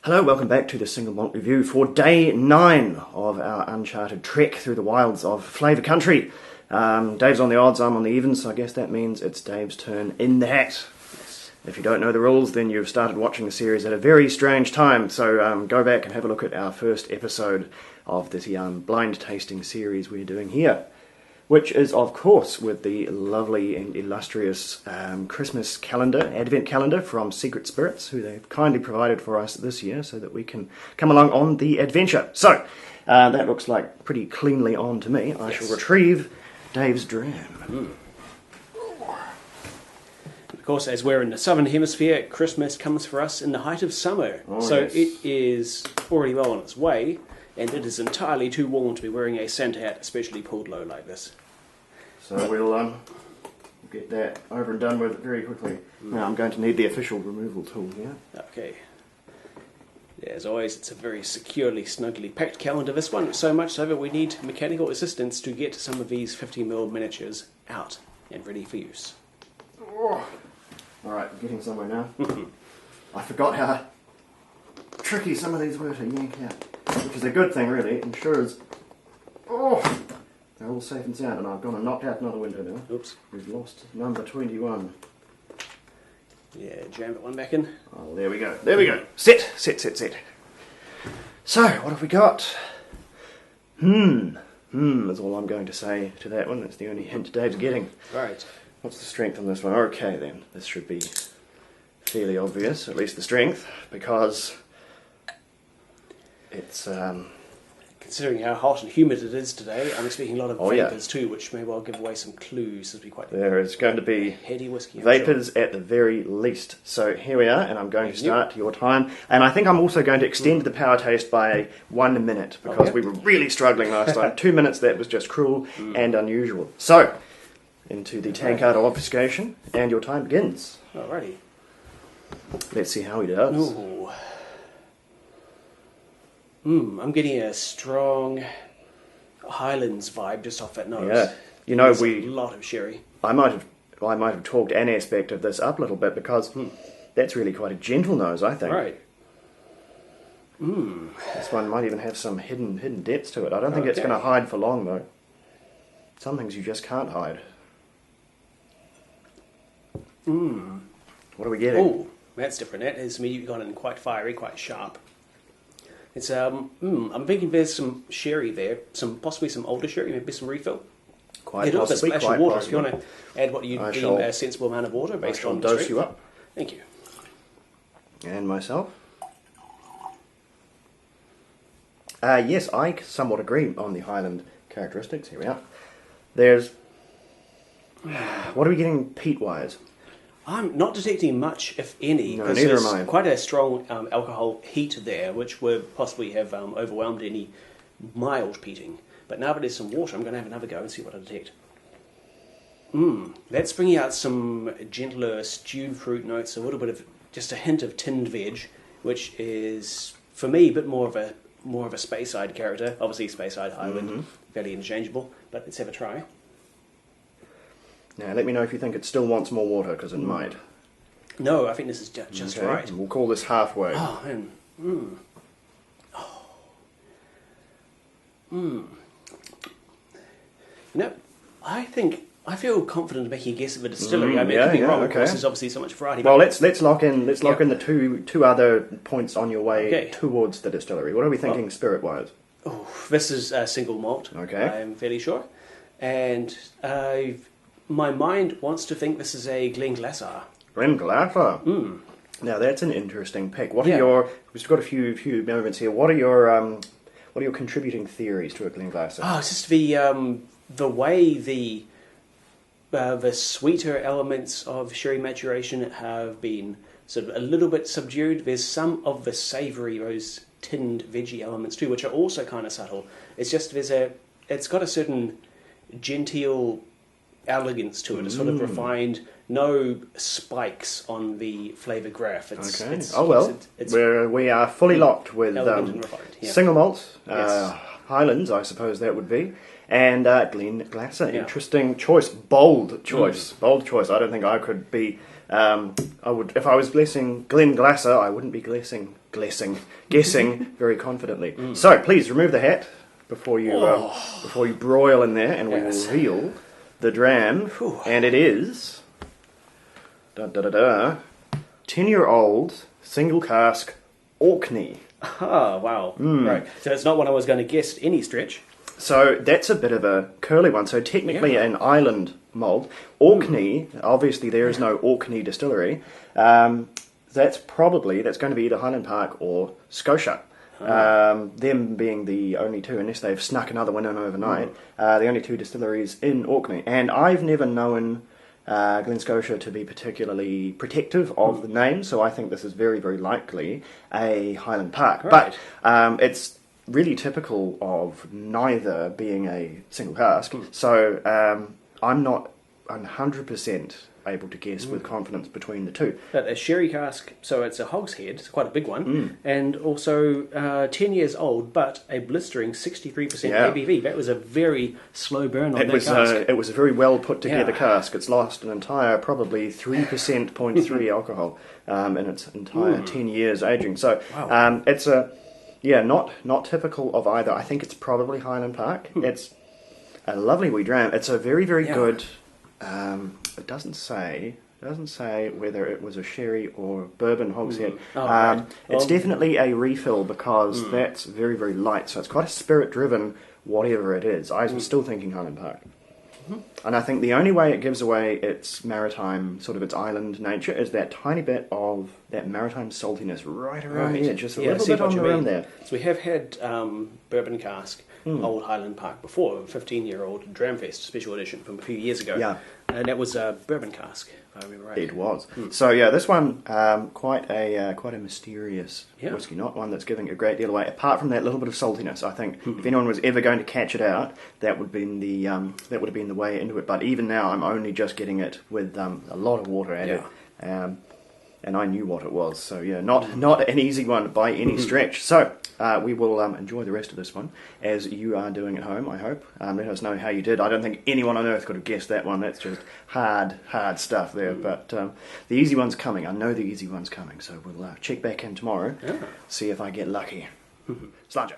Hello, welcome back to the Single Malt Review for day 9 of our uncharted trek through the wilds of Flavour Country. Dave's on the odds, I'm on the evens, so I guess that means it's Dave's turn in the hat. If you don't know the rules, then you've started watching the series at a very strange time, so go back and have a look at our first episode of this blind tasting series we're doing here, which is, of course, with the lovely and illustrious Christmas calendar, Advent calendar from Secret Spirits, who they've kindly provided for us this year so that we can come along on the adventure. So, that looks like pretty cleanly on to me. I shall retrieve Dave's dram. Of course, as we're in the southern hemisphere, Christmas comes for us in the height of summer. It is already well on its way, and it is entirely too warm to be wearing a Santa hat, especially pulled low like this. So we'll get that over and done with very quickly. Now I'm going to need the official removal tool here. Okay. Yeah, as always, it's a very securely, snugly packed calendar. This one, so much so that we need mechanical assistance to get some of these 50mm miniatures out and ready for use. Alright, getting somewhere now. I forgot how tricky some of these were to yank out, which is a good thing really. It ensures they're all safe and sound, and I've gone and knocked out another window now. Oops. We've lost number 21. Yeah, jam that one back in. Oh, there we go. There we go. Set. So, what have we got? Is all I'm going to say to that one. That's the only hint Dave's getting. Right. What's the strength on this one? Okay then, this should be fairly obvious, at least the strength, because it's Considering how hot and humid it is today, I'm expecting a lot of vapours too, which may well give away some clues as we quite. There is going to be heady whiskey. vapours at the very least. So here we are, and I'm going to start your time. And I think I'm also going to extend the power taste by 1 minute, because we were really struggling last time. 2 minutes, that was just cruel and unusual. So, into the tankard of obfuscation, and your time begins. Alrighty. Let's see how he does. Ooh. I'm getting a strong Highlands vibe just off that nose. Yeah, you know, There's a lot of sherry. I might have talked an aspect of this up a little bit, because that's really quite a gentle nose, I think. Right. This one might even have some hidden depths to it. I don't think it's going to hide for long though. Some things you just can't hide. What are we getting? Oh, that's different. That has immediately gone in quite fiery, quite sharp. It's I'm thinking there's some sherry there, possibly some older sherry, maybe some refill. Quite a little bit possibly, splash quite of water possibly. if you want to add what you deem a sensible amount of water based on dose strength. you up. Thank you. And myself. Yes, I somewhat agree on the Highland characteristics. Here we are. There's. What are we getting peat-wise? I'm not detecting much, if any, No, because neither there's am I. quite a strong alcohol heat there, which would possibly have overwhelmed any mild peating. But now that there's some water, I'm going to have another go and see what I detect. That's bringing out some gentler stewed fruit notes, a little bit of just a hint of tinned veg, which is for me a bit more of a Speyside character. Obviously, Speyside, Highland, fairly interchangeable. But let's have a try. Now, let me know if you think it still wants more water, because it might. No, I think this is just right. We'll call this halfway. Oh, man. You know, I feel confident in making a guess of a distillery. I mean, I could be wrong. Of course, there's obviously so much variety. Well, let's lock in the two other points on your way towards the distillery. What are we thinking spirit-wise? Oh, this is a single malt. Okay. I'm fairly sure, and my mind wants to think this is a Glenglassaugh. Glenglassaugh. Now that's an interesting pick. What are your? We've got a few moments here. What are your contributing theories to a Glenglassaugh? Oh, it's just the way the sweeter elements of sherry maturation have been sort of a little bit subdued. There's some of the savoury, those tinned veggie elements too, which are also kind of subtle. It's just it's got a certain genteel elegance to it. It's sort of refined, no spikes on the flavour graph. We are fully locked with elegant and refined, single malt, Highlands, I suppose that would be, and Glenglassaugh. Interesting choice, bold choice. I don't think I could be. If I was blessing Glenglassaugh, I wouldn't be blessing guessing very confidently. So please remove the hat before you broil in there, and we will reveal the dram. And it is 10-year-old single cask Orkney. Ah, wow. Right. So it's not one I was going to guess any stretch. So that's a bit of a curly one. So technically an island malt. Orkney, obviously there is no Orkney distillery. That's going to be either Highland Park or Scotia. Them being the only two, unless they've snuck another one in overnight, the only two distilleries in Orkney. And I've never known Glen Scotia to be particularly protective of the name, so I think this is very, very likely a Highland Park. Right. But it's really typical of neither being a single cask, so I'm not 100% able to guess with confidence between the two. But a sherry cask, so it's a hogshead, it's quite a big one, and also 10 years old, but a blistering 63% ABV. That was a very slow burn on that cask. It was a very well put together cask. It's lost an entire probably 3%, 0.3 alcohol in its entire 10 years aging. So it's not typical of either. I think it's probably Highland Park. It's a lovely wee dram. It's a very, very good... it doesn't say whether it was a sherry or bourbon hogshead. It's definitely a refill because that's very, very light. So it's quite a spirit-driven whatever it is. I was still thinking Highland Park. And I think the only way it gives away its maritime, sort of its island nature, is that tiny bit of that maritime saltiness right around the edge, just a little bit on the rim there. So we have had bourbon cask, Old Highland Park before, a 15-year-old Dramfest special edition from a few years ago. Yeah. And that was a bourbon cask, if I remember right. It was. So yeah, this one quite a mysterious whiskey, not one that's giving a great deal away. Apart from that little bit of saltiness, I think if anyone was ever going to catch it out, that would have been the way into it. But even now, I'm only just getting it with a lot of water added. And I knew what it was, so yeah, not an easy one by any stretch. So we will enjoy the rest of this one, as you are doing at home, I hope. Let us know how you did. I don't think anyone on earth could have guessed that one. That's just hard stuff there. But the easy one's coming. I know the easy one's coming, so we'll check back in tomorrow, see if I get lucky. Sláinte.